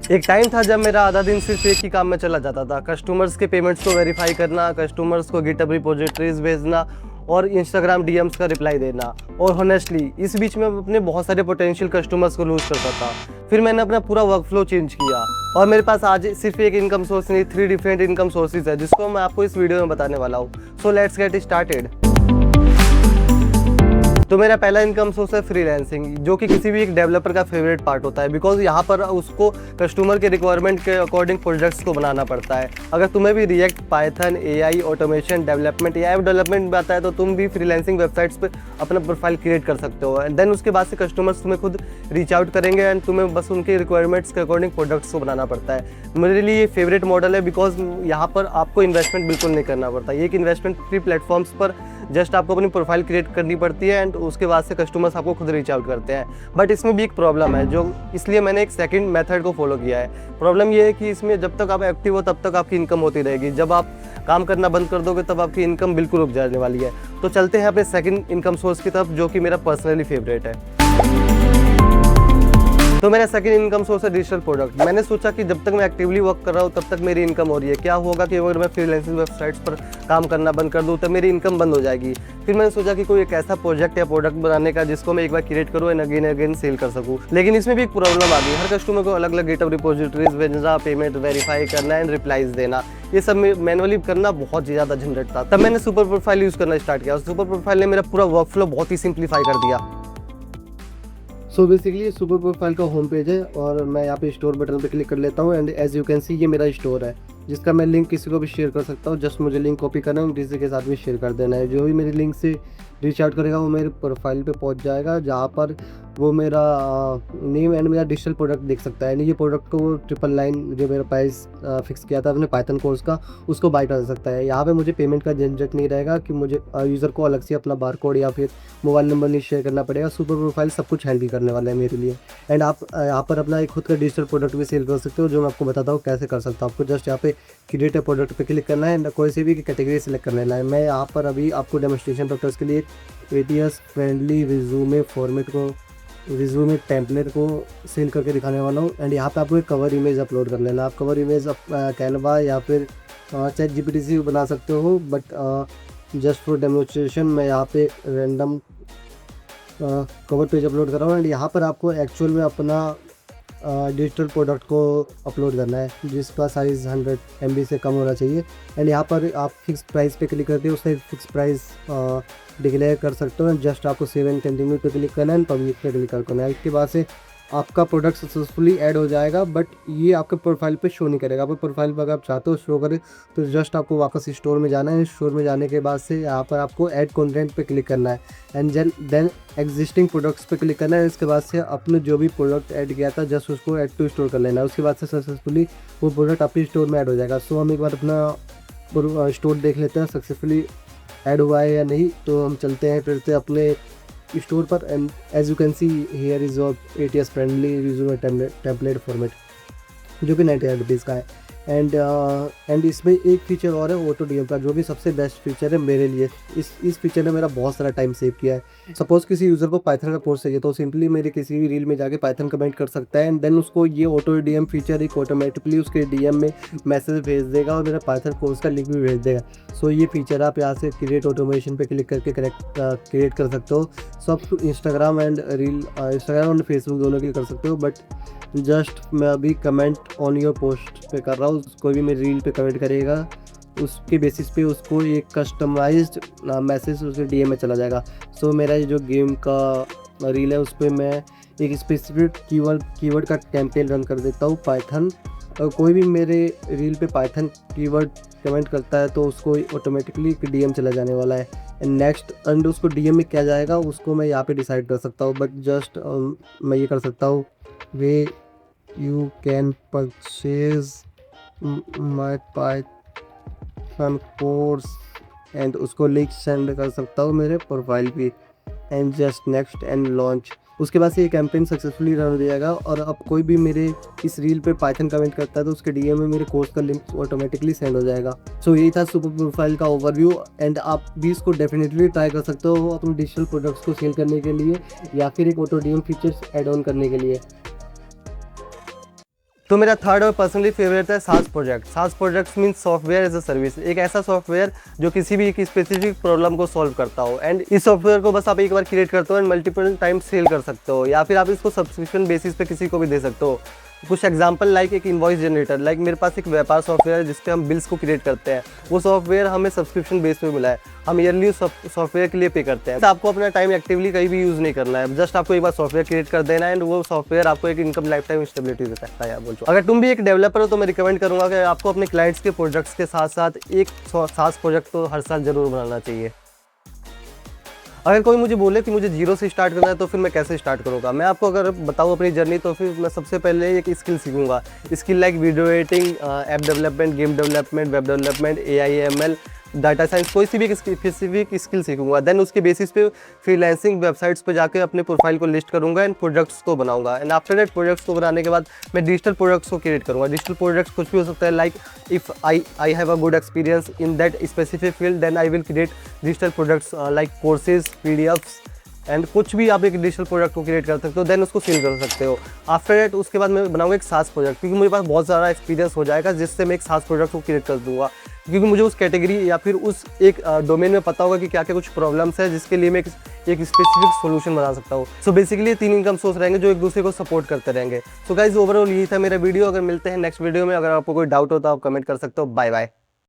एक टाइम था जब मेरा आधा दिन सिर्फ एक ही काम में चला जाता था, कस्टमर्स के पेमेंट्स को वेरीफाई करना, कस्टमर्स को गिटहब रिपोजिटरीज भेजना और इंस्टाग्राम डीएम्स का रिप्लाई देना। और होनेस्टली इस बीच में अपने बहुत सारे पोटेंशियल कस्टमर्स को लूज करता था। फिर मैंने अपना पूरा वर्क फ्लो चेंज किया और मेरे पास आज सिर्फ एक इनकम सोर्स नहीं, 3 डिफरेंट इनकम सोर्सेज है जिसको मैं आपको इस वीडियो में बताने वाला हूँ। So let's get started. तो मेरा पहला इनकम सोर्स है फ्रीलांसिंग, जो कि किसी भी एक डेवलपर का फेवरेट पार्ट होता है, बिकॉज यहाँ पर उसको कस्टमर के रिक्वायरमेंट के अकॉर्डिंग प्रोजेक्ट्स को बनाना पड़ता है। अगर तुम्हें भी react, Python, AI, automation, development या ऐप डेवलपमेंट में आता है तो तुम भी फ्रीलांसिंग वेबसाइट्स पे अपना प्रोफाइल क्रिएट कर सकते हो। एंड देन उसके बाद से कस्टमर्स तुम्हें खुद रीच आउट करेंगे एंड तुम्हें बस उनके रिक्वायरमेंट्स के अकॉर्डिंग प्रोडक्ट्स को बनाना पड़ता है। मेरे लिए ये फेवरेट मॉडल है बिकॉज यहाँ पर आपको इन्वेस्टमेंट बिल्कुल नहीं करना पड़ता। ये एक इन्वेस्टमेंट फ्री प्लेटफॉर्म्स पर जस्ट आपको अपनी प्रोफाइल क्रिएट करनी पड़ती है एंड उसके बाद से कस्टमर्स आपको खुद रीच आउट करते हैं। बट इसमें भी एक प्रॉब्लम है, जो इसलिए मैंने एक सेकंड मेथड को फॉलो किया है। प्रॉब्लम ये है कि इसमें जब तक आप एक्टिव हो तब तक आपकी इनकम होती रहेगी, जब आप काम करना बंद कर दोगे तब आपकी इनकम बिल्कुल रुक जाने वाली है। तो चलते हैं अपने सेकंड इनकम सोर्स की तरफ, जो कि मेरा पर्सनली फेवरेट है। तो मेरा सेकंड इनकम सोर्स है डिजिटल प्रोडक्ट। मैंने सोचा कि जब तक मैं एक्टिवली वर्क कर रहा हूँ तब तक मेरी इनकम हो रही है, क्या होगा कि अगर मैं फ्रीलांसिंग वेबसाइट्स पर काम करना बंद कर दूँ तब मेरी इनकम बंद हो जाएगी। फिर मैंने सोचा कि कोई एक ऐसा प्रोजेक्ट या प्रोडक्ट बनाने का जिसको मैं एक बार क्रिएट करूँ एंड अगेन सेल कर सकूँ। लेकिन इसमें भी एक प्रॉब्लम आ गई, हर कस्टमर को अलग अलग गिटहब रिपोजिटरीज भेजना, पेमेंट वेरीफाई करना एंड रिप्लाईज देना, ये सब मैनुअली करना बहुत ज़्यादा झंझट था। तब मैंने सुपर प्रोफाइल यूज़ करना स्टार्ट किया। सुपर प्रोफाइल ने मेरा पूरा वर्क फ्लो बहुत ही सिंप्लीफाई कर दिया। सो बेसिकली सुपर प्रोफाइल का होम पेज है और मैं यहाँ पे स्टोर बटन पे क्लिक कर लेता हूँ and as you can see ये मेरा स्टोर है, जिसका मैं लिंक किसी को भी शेयर कर सकता हूँ। जस्ट मुझे लिंक कॉपी करना है, किसी के साथ भी शेयर कर देना है। जो भी मेरे लिंक से रीच आउट करेगा वो मेरे प्रोफाइल पे पहुँच जाएगा, जहाँ पर वो मेरा नेम एंड मेरा डिजिटल प्रोडक्ट देख सकता है। ये प्रोडक्ट को 999 जो मेरा प्राइस फिक्स किया था अपने पाइथन कोर्स का, उसको बाय कर सकता है। यहाँ पे मुझे पेमेंट का झंझट नहीं रहेगा कि मुझे यूज़र को अलग से अपना बारकोड या फिर मोबाइल नंबर नहीं शेयर करना पड़ेगा। सुपर प्रोफाइल सब कुछ हैंडल करने वाला है मेरे लिए। एंड आप यहाँ पर अपना एक खुद का डिजिटल प्रोडक्ट भी सेल कर सकते हो, जो मैं आपको बताता हूँ कैसे कर सकता हूँ। आपको जस्ट यहाँ पे क्रिएट प्रोडक्ट पे क्लिक करना है, कोई से भी कैटेगरी सेलेक्ट करना है। मैं यहाँ पर अभी आपको डेमोन्स्ट्रेशन पर्पस के लिए ATS फ्रेंडली रिज्यूमे टेम्पलेट को सेल करके दिखाने वाला हूँ। एंड यहाँ पे आपको एक कवर इमेज अपलोड कर लेना। आप कवर इमेज कैनवा या फिर ChatGPT से बना सकते हो, बट जस्ट फॉर डेमोन्स्ट्रेशन मैं यहाँ पे रैंडम कवर पेज अपलोड कर रहा हूँ। एंड यहाँ पर आपको एक्चुअल में अपना डिजिटल प्रोडक्ट को अपलोड करना है, जिसका साइज़ 100 MB से कम होना चाहिए। एंड यहाँ पर आप फिक्स प्राइस पे क्लिक करते हो, उससे फिक्स प्राइस डिक्लेयर कर सकते हो। जस्ट आपको सेव एंड कंटिन्यू पे क्लिक करना है, पब्लिक पे क्लिक करना है। इसके बाद से आपका प्रोडक्ट सक्सेसफुली ऐड हो जाएगा, बट ये आपके प्रोफाइल पे शो नहीं करेगा। आपके प्रोफाइल पर अगर आप चाहते हो शो करे तो जस्ट आपको वापस स्टोर में जाना है। स्टोर में जाने के बाद से यहाँ पर आपको ऐड कंटेंट पे क्लिक करना है एंड देन एग्जिस्टिंग प्रोडक्ट्स पे क्लिक करना है। इसके बाद से अपने जो भी प्रोडक्ट ऐड किया था जस्ट उसको ऐड टू स्टोर कर लेना है। उसके बाद से सक्सेसफुली वो प्रोडक्ट आपके स्टोर में ऐड हो जाएगा। सो हम एक बार अपना स्टोर देख लेते हैं सक्सेसफुली ऐड हुआ है या नहीं। तो हम चलते हैं फिर से अपने स्टोर पर and as you can see here is your ATS friendly resume template format, जो कि 99 रुपीज़ का है। एंड इसमें एक फीचर और है ऑटो DM का, जो भी सबसे बेस्ट फीचर है मेरे लिए। इस फीचर ने मेरा बहुत सारा टाइम सेव किया है। सपोज़ किसी यूज़र को पाइथन का कोर्स चाहिए तो सिंपली मेरे किसी भी रील में जाके पाइथन कमेंट कर सकता है एंड देन उसको ये ऑटो DM फीचर एक ऑटोमेटिकली उसके DM में मैसेज भेज देगा और मेरा पाइथन कोर्स का लिंक भी भेज देगा। सो ये फीचर आप यहाँ से क्रिएट ऑटोमेशन पे क्लिक करके क्रिएट कर सकते हो। सो आप इंस्टाग्राम एंड फेसबुक दोनों के लिए कर सकते हो, बट जस्ट मैं अभी कमेंट ऑन योर पोस्ट पे कर रहा हूँ। कोई भी मेरी रील पे कमेंट करेगा उसके बेसिस पे उसको एक कस्टमाइज्ड मैसेज उसके DM में चला जाएगा। सो मेरा जो गेम का रील है उस पर मैं एक स्पेसिफिक कीवर्ड का कैंपेन रन कर देता हूँ पाइथन। कोई भी मेरे रील पे पाइथन कीवर्ड कमेंट करता है तो उसको ऑटोमेटिकली DM चला जाने वाला है। नेक्स्ट एंड उसको DM में क्या जाएगा उसको मैं यहाँ पे डिसाइड कर सकता हूँ, बट जस्ट मैं ये कर सकता हूँ वे you can purchase my Python course and उसको लिंक सेंड कर सकता हूँ मेरे प्रोफाइल पे and just next and launch. उसके बाद से ये कैंपेन सक्सेसफुली रन हो जाएगा और अब कोई भी मेरे इस रील पे पाइथन कमेंट करता है तो उसके DM में मेरे कोर्स का लिंक ऑटोमेटिकली सेंड हो जाएगा। सो यही था सुपर प्रोफाइल का ओवरव्यू एंड आप भी इसको डेफिनेटली ट्राई कर सकते हो अपने डिजिटल प्रोडक्ट्स को सेल करने के लिए या फिर एक auto DM features add on करने के लिए। तो मेरा थर्ड और पर्सनली फेवरेट है SaaS project. SaaS project means software as a service, एक ऐसा सॉफ्टवेयर जो किसी भी एक स्पेसिफिक प्रॉब्लम को सॉल्व करता हो। एंड इस सॉफ्टवेयर को बस आप एक बार क्रिएट करते हो एंड मल्टीपल टाइम सेल कर सकते हो, या फिर आप इसको सब्सक्रिप्शन बेसिस पे किसी को भी दे सकते हो। कुछ एग्जांपल लाइक एक इनवॉइस जनरेटर, लाइक मेरे पास एक व्यापार सॉफ्टवेयर है जिसपे हम बिल्स को क्रिएट करते हैं। वो सॉफ्टवेयर हमें सब्सक्रिप्शन बेस पे मिला है, हम ईयरली उस सॉफ्टवेयर के लिए पे करते हैं। आपको अपना टाइम एक्टिवली कहीं भी यूज़ नहीं करना है, जस्ट आपको एक बार सॉफ्टवेयर क्रिएट कर देना है एंड वो सॉफ्टवेयर आपको एक इनकम लाइफ टाइम स्टेबिलिटी दे सकता है। बोल अगर तुम भी एक डेवलपर हो तो मैं रिकमेंड करूँगा कि आपको अपने क्लाइंट्स के प्रोजेक्ट्स के साथ साथ एक सास प्रोजेक्ट तो हर साल जरूर बनाना चाहिए। अगर कोई मुझे बोले कि मुझे जीरो से स्टार्ट करना है तो फिर मैं कैसे स्टार्ट करूँगा, मैं आपको अगर बताऊँ अपनी जर्नी तो फिर मैं सबसे पहले एक स्किल सीखूंगा। Skill like video editing, app development, game development, web development, AI ML, data science, कोई सी भी एक स्पेसिफिक स्किल सीखूंगा। देन उसके बेसिस पे फ्रीलांसिंग वेबसाइट्स पे जाके अपने प्रोफाइल को लिस्ट करूंगा एंड प्रोजेक्ट्स को बनाऊंगा। एंड आफ्टर दैट प्रोजेक्ट्स को बनाने के बाद मैं डिजिटल प्रोजेक्ट्स को क्रिएट करूंगा। डिजिटल प्रोजेक्ट्स कुछ भी हो सकता है, like if I have a good experience in that specific field then I will create digital projects like courses, PDFs and कुछ भी आप एक डिजिटल प्रोडक्ट को क्रिएट कर सकते हो, देन उसको सेल कर सकते हो। आफ्टर दैट उसके बाद मैं बनाऊंगा एक सास प्रोजेक्ट, क्योंकि मुझे पास बहुत सारा एक्सपीरियंस हो जाएगा जिससे मैं एक सास प्रोजेक्ट को क्रिएट कर दूंगा, क्योंकि मुझे उस कैटेगरी या फिर उस एक डोमेन में पता होगा कि क्या क्या कुछ प्रॉब्लम्स है जिसके लिए मैं एक स्पेसिफिक सोल्यूशन बना सकता हूँ। सो बेसिकली 3 इनकम सोर्स रहेंगे जो एक दूसरे को सपोर्ट करते रहेंगे। सो गाइज ओवरऑल यही था मेरा वीडियो। अगर मिलते हैं नेक्स्ट वीडियो में, अगर आपको कोई डाउट हो तो आप कमेंट कर सकते हो। Bye bye.